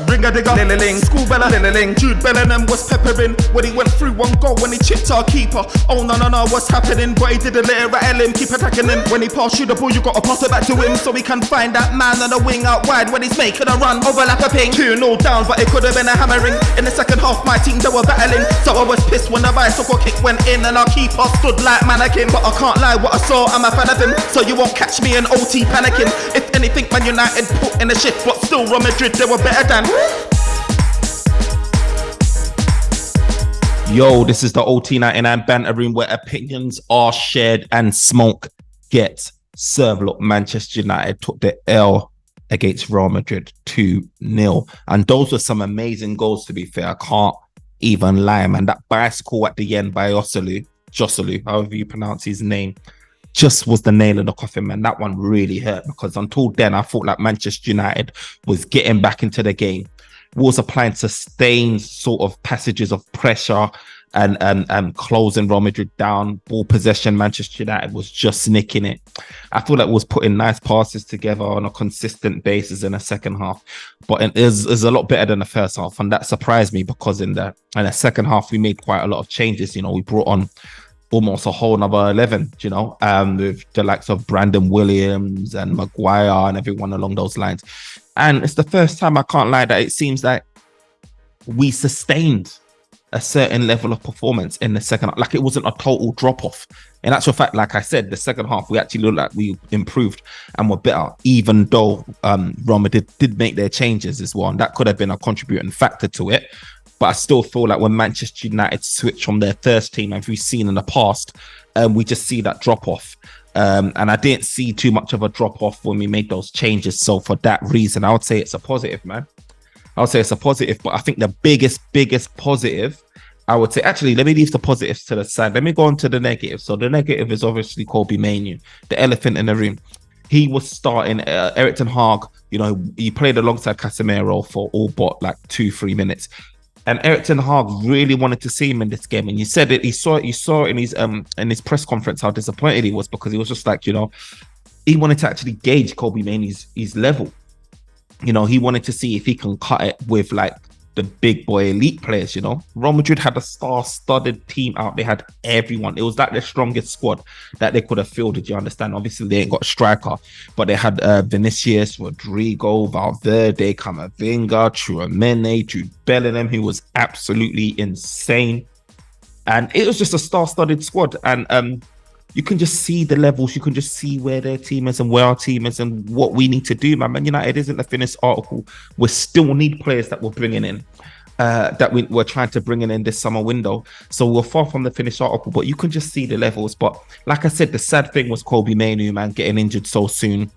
Ring a digger, lililing, school bella, lililing. Jude Bellingham was peppering when he went through one goal when he chipped our keeper. Oh no, what's happening? But he didn't let it rattle him, keep attacking him. When he passed you the ball, you gotta pass it back to him so he can find that man on the wing out wide when he's making a run. Overlap a ping, 2-0 down, but it could have been a hammering. In the second half, my team, they were battling. So I was pissed when the bicycle kick went in and our keeper stood like mannequin. But I can't lie, what I saw, I'm a fan of him. So you won't catch me in OT panicking. If anything, Man United put in a shift, but still Real Madrid, they were better than. Yo, this is the OT99 Banter Room where opinions are shared and smoke gets served. Look, Manchester United took the L against Real Madrid 2-0. And those were some amazing goals, to be fair. I can't even lie, man. That bicycle at the end by Joselu, however you pronounce his name, just was the nail in the coffin, man. That one really hurt because until then, I thought like Manchester United was getting back into the game, was applying sustained sort of passages of pressure and closing Real Madrid down. Ball possession, Manchester United was just nicking it. I feel like it was putting nice passes together on a consistent basis in the second half, but it is a lot better than the first half, and that surprised me because in the second half we made quite a lot of changes. You know, we brought on almost a whole number 11, you know, with the likes of Brandon Williams and Maguire and everyone along those lines. And it's the first time, I can't lie, that it seems like we sustained a certain level of performance in the second half. Like it wasn't a total drop-off. In actual fact, like I said, the second half, we actually looked like we improved and were better, even though Real Madrid did make their changes as well. And that could have been a contributing factor to it. But I still feel like when Manchester United switch from their first team, as we've seen in the past, we just see that drop-off. And I didn't see too much of a drop-off when we made those changes. So for that reason, I would say it's a positive, man. I would say it's a positive. But I think the biggest positive, I would say, actually, let me leave the positives to the side. Let me go on to the negative. So the negative is obviously Mainoo, the elephant in the room. He was starting Erik ten Hag, you know, he played alongside Casemiro for all but like 2-3 minutes. And Erik ten Hag really wanted to see him in this game, and you said it. You saw it in his press conference how disappointed he was, because he was just like, you know, he wanted to actually gauge Mainoo's his level. You know, he wanted to see if he can cut it with like the big boy elite players. You know, Real Madrid had a star-studded team out. They had everyone. It was like the strongest squad that they could have fielded. You understand? Obviously, they ain't got a striker, but they had Vinicius, Rodrigo, Valverde, Camavinga, Tchouaméni, Jude Bellingham, who was absolutely insane. And it was just a star-studded squad. And you can just see the levels. You can just see where their team is and where our team is and what we need to do, man. Man United isn't a finished article. We still need players that we're bringing in, that we're trying to bring in this summer window. So we're far from the finished article, but you can just see the levels. But like I said, the sad thing was Mainoo, man, getting injured so soon.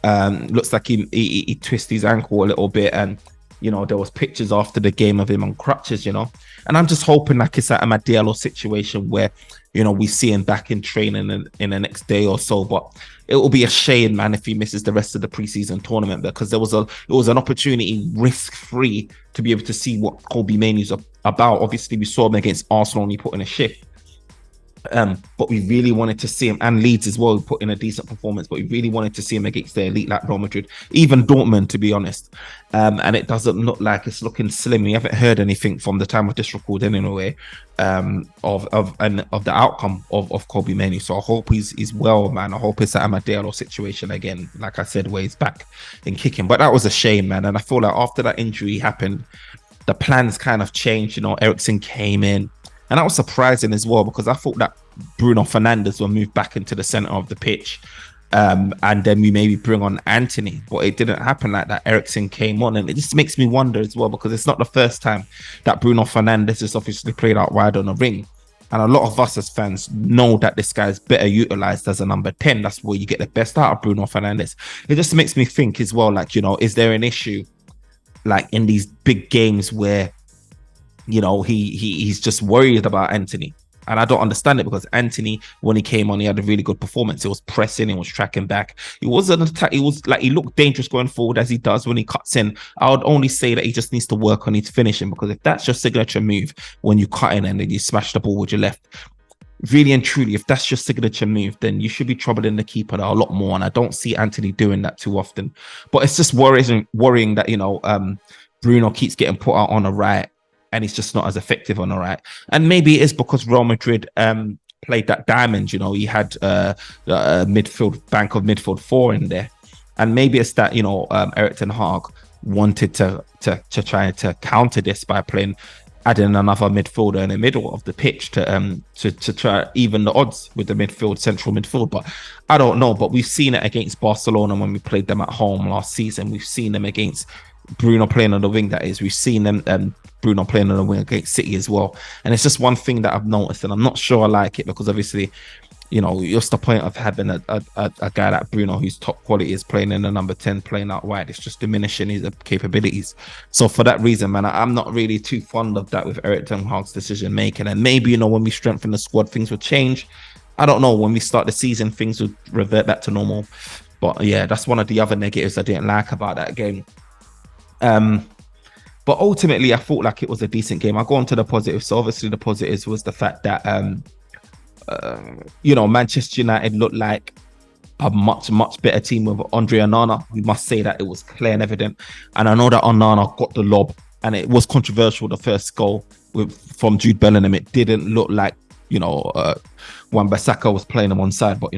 Looks like he twisted his ankle a little bit, and you know, there was pictures after the game of him on crutches, you know. And I'm just hoping like it's a Diallo situation where, you know, we see him back in training in the next day or so. But it will be a shame, man, if he misses the rest of the preseason tournament, because it was an opportunity risk-free to be able to see what Mainoo's about. Obviously, we saw him against Arsenal and he put in a shift. But we really wanted to see him, and Leeds as well, put in a decent performance, but we really wanted to see him against the elite like Real Madrid, even Dortmund, to be honest. And it doesn't look like it's looking slim. We haven't heard anything from the time of this recording anyway, of the outcome of Mainoo. So I hope he's well, man. I hope it's an Amadeo situation again, like I said, where he's back and kicking. But that was a shame, man. And I feel like after that injury happened, the plans kind of changed. You know, Eriksen came in. And that was surprising as well, because I thought that Bruno Fernandes will move back into the center of the pitch. And then we maybe bring on Antony. But it didn't happen like that. Eriksen came on. And it just makes me wonder as well, because it's not the first time that Bruno Fernandes has obviously played out wide on a ring. And a lot of us as fans know that this guy is better utilized as a number 10. That's where you get the best out of Bruno Fernandes. It just makes me think as well, like, you know, is there an issue like in these big games where, you know, he's just worried about Antony? And I don't understand it, because Antony, when he came on, he had a really good performance. He was pressing, he was tracking back. He wasn't attack. He was like, he looked dangerous going forward as he does when he cuts in. I would only say that he just needs to work on his finishing, because if that's your signature move when you cut in and then you smash the ball with your left, really and truly, if that's your signature move, then you should be troubling the keeper a lot more. And I don't see Antony doing that too often. But it's just worrying that, you know, Bruno keeps getting put out on the right, and he's just not as effective on the right. And maybe it is because Real Madrid played that diamond. He had a bank of midfield four in there, and maybe it's that Erik ten Hag wanted to try to counter this by adding another midfielder in the middle of the pitch to try even the odds with the central midfield. But I don't know. But we've seen it against Barcelona when we played them at home last season. We've seen them against Bruno playing on the wing. That is, we've seen them Bruno playing on the wing against City as well. And it's just one thing that I've noticed, and I'm not sure I like it, because obviously, what's the point of having a guy like Bruno whose top quality is playing in the number 10, playing out wide? It's just diminishing his capabilities. So for that reason, man, I'm not really too fond of that with Erik ten Hag's decision making. And maybe, when we strengthen the squad, things will change. I don't know. When we start the season, things will revert back to normal. But yeah, that's one of the other negatives I didn't like about that game. But ultimately, I thought like it was a decent game. I'll go on to the positives. So obviously the positives was the fact that Manchester United looked like a much better team with Andre Onana. We must say that it was clear and evident. And I know that Onana got the lob, and it was controversial, the first goal from Jude Bellingham. It didn't look like Wan-Bissaka was playing him onside, but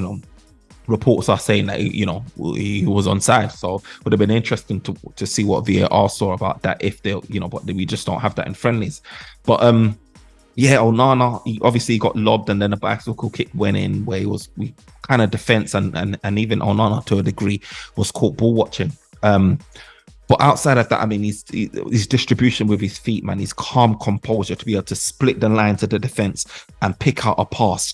reports are saying that he was onside. So it would have been interesting to see what VAR saw about that, if they but we just don't have that in friendlies. But Onana, he obviously got lobbed, and then a bicycle kick went in where we kind of defense and even Onana to a degree was caught ball watching. But outside of that, I mean, his distribution with his feet, man, his calm composure to be able to split the lines of the defense and pick out a pass,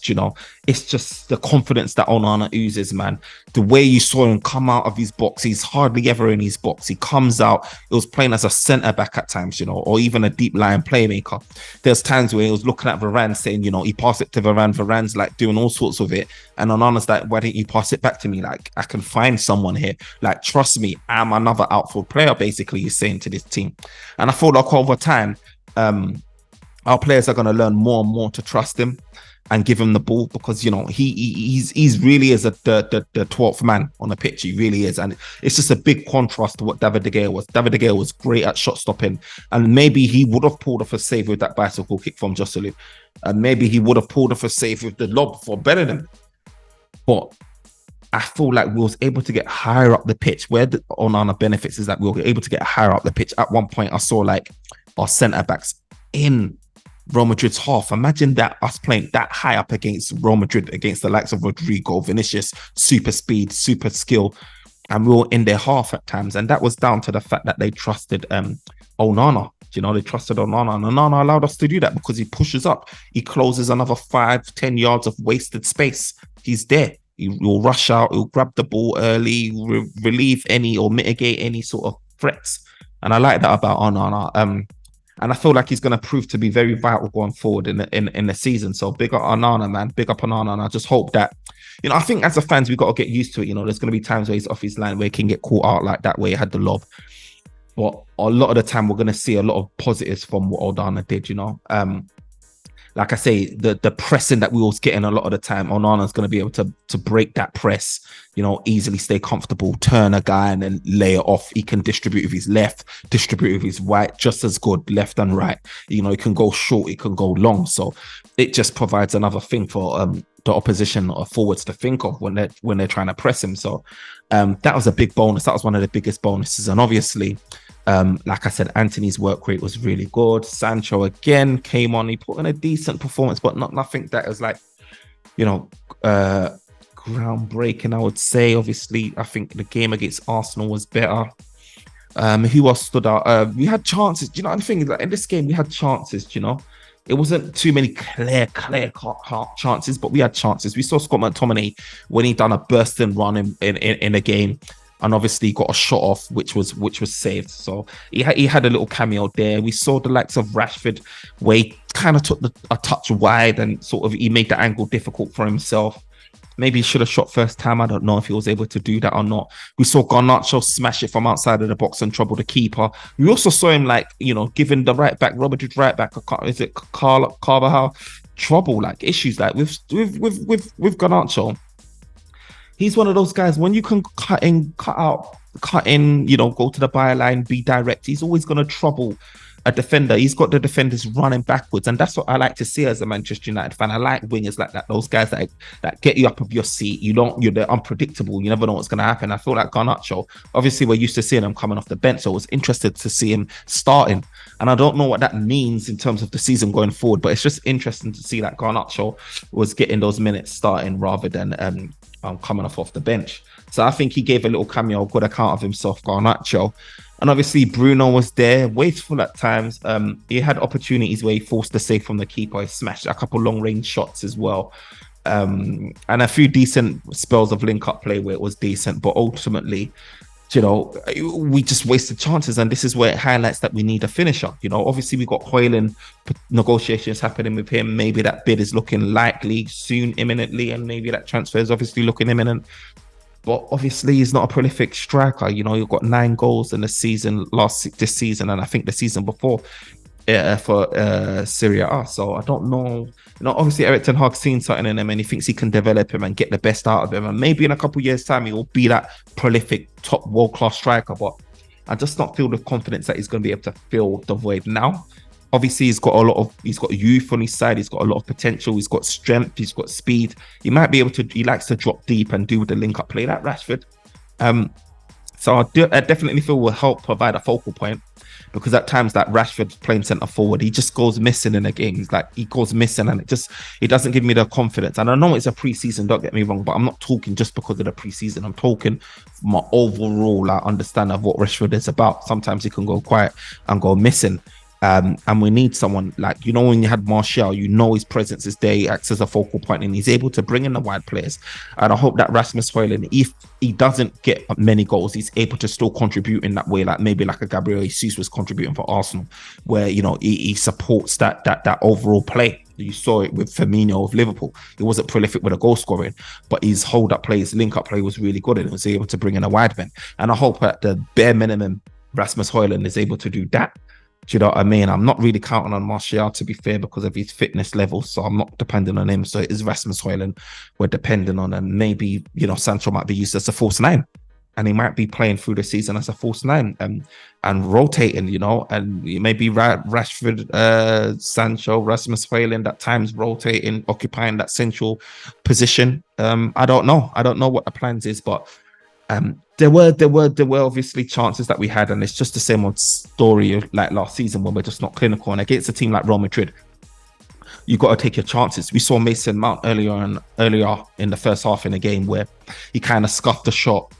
it's just the confidence that Onana oozes, man. The way you saw him come out of his box, he's hardly ever in his box. He comes out, it was playing as a centre back at times, or even a deep line playmaker. There's times where he was looking at Varane saying, he passed it to Varane. Varane's like doing all sorts of it. And Onana's like, why didn't you pass it back to me? Like, I can find someone here. Like, trust me, I'm another outfield player, basically, he's saying to this team. And I feel like over time, our players are going to learn more and more to trust him and give him the ball, because he's really is the 12th man on the pitch. He really is, and it's just a big contrast to what David De Gea was. David De Gea was great at shot stopping, and maybe he would have pulled off a save with that bicycle kick from Joselu, and maybe he would have pulled off a save with the lob for Bellingham. But I feel like we was able to get higher up the pitch. Where the Onana benefits is that we were able to get higher up the pitch. At one point, I saw like our centre backs in Real Madrid's half. Imagine that, us playing that high up against Real Madrid, against the likes of Rodrigo, Vinicius, super speed, super skill, and we were in their half at times. And that was down to the fact that they trusted Onana. They trusted Onana, and Onana allowed us to do that because he pushes up. He closes another 5-10 yards of wasted space. He's there. He'll rush out. He'll grab the ball early, relieve any or mitigate any sort of threats. And I like that about Onana. And I feel like he's going to prove to be very vital going forward in the season. So big up Onana, man. Big up Onana. And I just hope that, I think as a fans, we've got to get used to it. There's going to be times where he's off his line where he can get caught out like that, where he had the lob. But a lot of the time, we're going to see a lot of positives from what Onana did, Like I say, the pressing that we was getting a lot of the time, Onana's going to be able to break that press, easily stay comfortable, turn a guy and then lay it off. He can distribute with his left, distribute with his right, just as good, left and right. He can go short, he can go long. So it just provides another thing for the opposition or forwards to think of when they're trying to press him. So that was a big bonus. That was one of the biggest bonuses. And obviously, like I said, Anthony's work rate was really good. Sancho again came on. He put in a decent performance, but nothing that was like, groundbreaking, I would say. Obviously, I think the game against Arsenal was better. Who else stood out? We had chances. The thing is that in this game, we had chances, It wasn't too many clear chances, but we had chances. We saw Scott McTominay when he done a bursting run in a game, and obviously got a shot off, which was saved. So he had a little cameo there. We saw the likes of Rashford, where he kind of took a touch wide and sort of he made the angle difficult for himself. Maybe he should have shot first time. I don't know if he was able to do that or not. We saw Garnacho smash it from outside of the box and trouble the keeper. We also saw him giving the right back, Robert right back, is it Carvajal, trouble, issues with Garnacho. He's one of those guys, when you can cut out cut in, go to the byline, be direct. He's always going to trouble a defender. He's got the defenders running backwards, and that's what I like to see as a Manchester United fan. I like wingers like that, those guys that get you up of your seat. They're unpredictable. You never know what's going to happen. I feel like Garnacho, obviously we're used to seeing him coming off the bench, so I was interested to see him starting, and I don't know what that means in terms of the season going forward, but it's just interesting to see that Garnacho was getting those minutes starting rather than coming off the bench. So I think he gave a little cameo, good account of himself, Garnacho. And obviously Bruno was there, wasteful at times. He had opportunities where he forced the save from the keeper. He smashed a couple long range shots as well. And a few decent spells of link up play where it was decent. But ultimately, we just wasted chances. And this is where it highlights that we need a finisher. Obviously we got Højlund negotiations happening with him. Maybe that bid is looking likely soon, imminently. And maybe that transfer is obviously looking imminent. But obviously, he's not a prolific striker. You've got 9 goals in the season, this season, and I think the season before for Serie A. So I don't know. Obviously, Erik ten Hag's seen something in him, and he thinks he can develop him and get the best out of him. And maybe in a couple of years' time, he will be that prolific, top world-class striker. But I just not feel the confidence that he's going to be able to fill the void now. Obviously, he's got youth on his side. He's got a lot of potential. He's got strength. He's got speed. He might be able to. He likes to drop deep and do the link-up play like Rashford. So I definitely feel will help provide a focal point, because at times that Rashford playing centre forward, he just goes missing in the game. He goes missing, and it doesn't give me the confidence. And I know it's a pre-season, don't get me wrong, but I'm not talking just because of the pre-season. I'm talking my overall understanding of what Rashford is about. Sometimes he can go quiet and go missing. And we need someone like, when you had Martial, his presence is there, he acts as a focal point, and he's able to bring in the wide players. And I hope that Rasmus Højlund, if he doesn't get many goals, he's able to still contribute in that way, like maybe like a Gabriel Jesus was contributing for Arsenal, where he supports that overall play. You saw it with Firmino of Liverpool. He wasn't prolific with a goal scoring, but his hold up play, his link up play was really good, and he was able to bring in a wide man. And I hope at the bare minimum Rasmus Højlund is able to do that. Do you know what I mean? I'm not really counting on Martial, to be fair, because of his fitness level. So I'm not depending on him. So it is Rasmus Højlund we're depending on. And maybe, Sancho might be used as a false 9. And he might be playing through the season as a false 9 and rotating, and maybe Rashford, Sancho, Rasmus Højlund at times rotating, occupying that central position. I don't know. I don't know what the plans is, but there were obviously chances that we had, and it's just the same old story of like last season when we're just not clinical. And against a team like Real Madrid, you got to take your chances. We saw Mason Mount earlier in the first half in the game where he kind of scuffed a shot,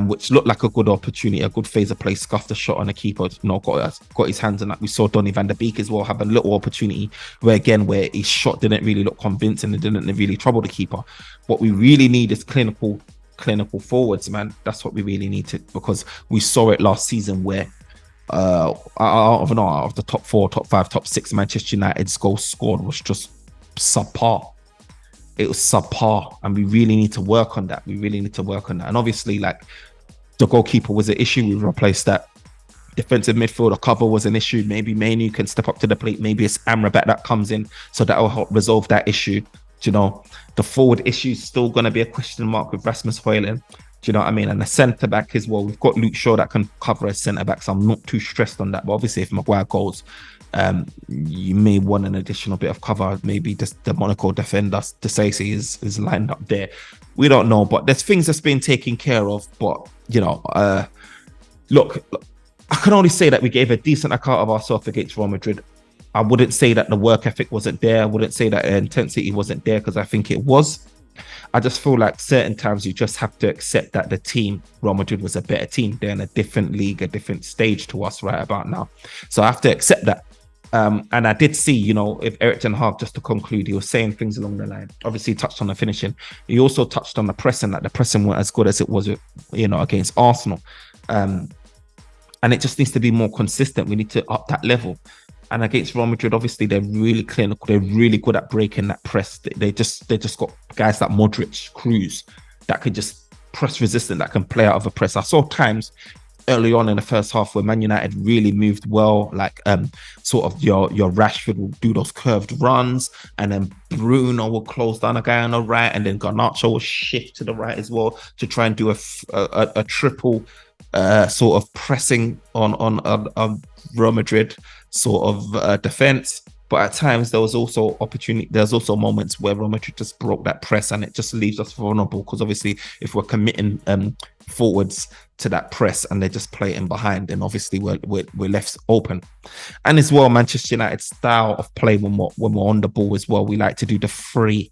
which looked like a good opportunity, a good phase of play, scuffed a shot on the keeper, got his hands on that. We saw Donny van der Beek as well have a little opportunity where his shot didn't really look convincing and didn't really trouble the keeper. What we really need is clinical forwards, man. That's what we really need to, because we saw it last season where out of the top 4, top 5, top 6 Manchester United's goals scored was just subpar. It was subpar, and we really need to work on that. And obviously, like, the goalkeeper was an issue. We replaced that. Defensive midfielder cover was an issue. Maybe Mainoo can step up to the plate. Maybe it's Amrabat that comes in, so that will help resolve that issue. The forward issue is still going to be a question mark with Rasmus Højlund. Do you know what I mean? And the centre back as well. We've got Luke Shaw that can cover as centre back, so I'm not too stressed on that. But obviously, if Maguire goes, you may want an additional bit of cover. Maybe just the Monaco defender, Disasi, is lined up there. We don't know, but there's things that's been taken care of. But look, I can only say that we gave a decent account of ourselves against Real Madrid. I wouldn't say that the work ethic wasn't there. I wouldn't say that intensity wasn't there, because I think it was. I just feel like certain times you just have to accept that the team, Real Madrid, was a better team. They're in a different league, a different stage to us right about now. So I have to accept that. And I did see, if Erik ten Hag, just to conclude, he was saying things along the line. Obviously, he touched on the finishing. He also touched on the pressing, that the pressing weren't as good as it was, against Arsenal. And it just needs to be more consistent. We need to up that level. And against Real Madrid, obviously, they're really clinical. They're really good at breaking that press. They just got guys like Modric, Kroos, that can just press resistant, that can play out of a press. I saw times early on in the first half where Man United really moved well, like sort of your Rashford will do those curved runs, and then Bruno will close down a guy on the right, and then Garnacho will shift to the right as well to try and do a triple sort of pressing on Real Madrid sort of defense. But at times there was also opportunity. There's also moments where Real Madrid just broke that press, and it just leaves us vulnerable. Because obviously, if we're committing forwards to that press and they're just playing behind, then obviously we're left open. And as well, Manchester United's style of play when we're on the ball as well, we like to do the three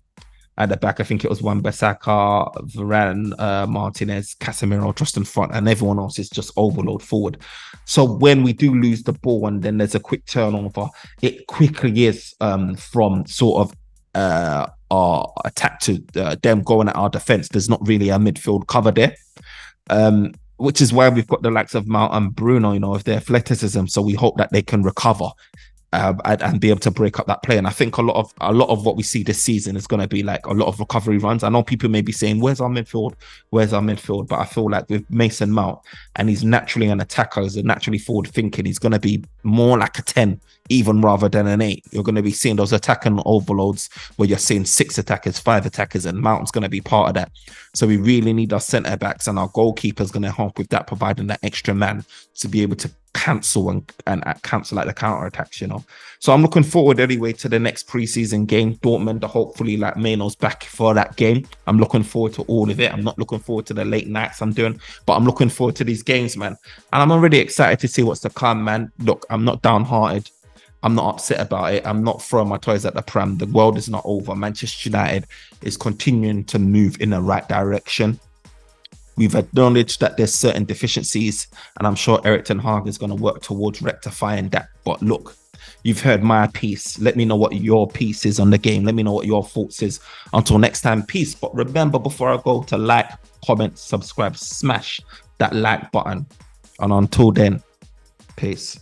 at the back. I think it was Wan-Bissaka, Varane, Martinez, Casemiro just in front, and everyone else is just overload forward. So when we do lose the ball and then there's a quick turnover, it quickly is from sort of our attack to them going at our defense. There's not really a midfield cover there. Which is why we've got the likes of Mount and Bruno, of their athleticism. So we hope that they can recover and be able to break up that play. And I think a lot of what we see this season is going to be like a lot of recovery runs. I know people may be saying, where's our midfield? But I feel like with Mason Mount, and he's naturally an attacker, he's naturally forward thinking, he's going to be more like a 10, even rather than an 8. You're going to be seeing those attacking overloads where you're seeing 6 attackers, 5 attackers, and Mount's going to be part of that. So we really need our centre backs, and our goalkeeper's going to help with that, providing that extra man to be able to cancel and cancel like the counter attacks, So I'm looking forward anyway to the next preseason game. Dortmund, hopefully like Mainoo's back for that game. I'm looking forward to all of it. I'm not looking forward to the late nights I'm doing, but I'm looking forward to these games, man. And I'm already excited to see what's to come, man. Look, I'm not downhearted. I'm not upset about it. I'm not throwing my toys at the pram. The world is not over. Manchester United is continuing to move in the right direction. We've acknowledged that there's certain deficiencies, and I'm sure Erik ten Hag is going to work towards rectifying that. But look, you've heard my piece. Let me know what your piece is on the game. Let me know what your thoughts is. Until next time, peace. But remember, before I go, to like, comment, subscribe, smash that like button. And until then, peace.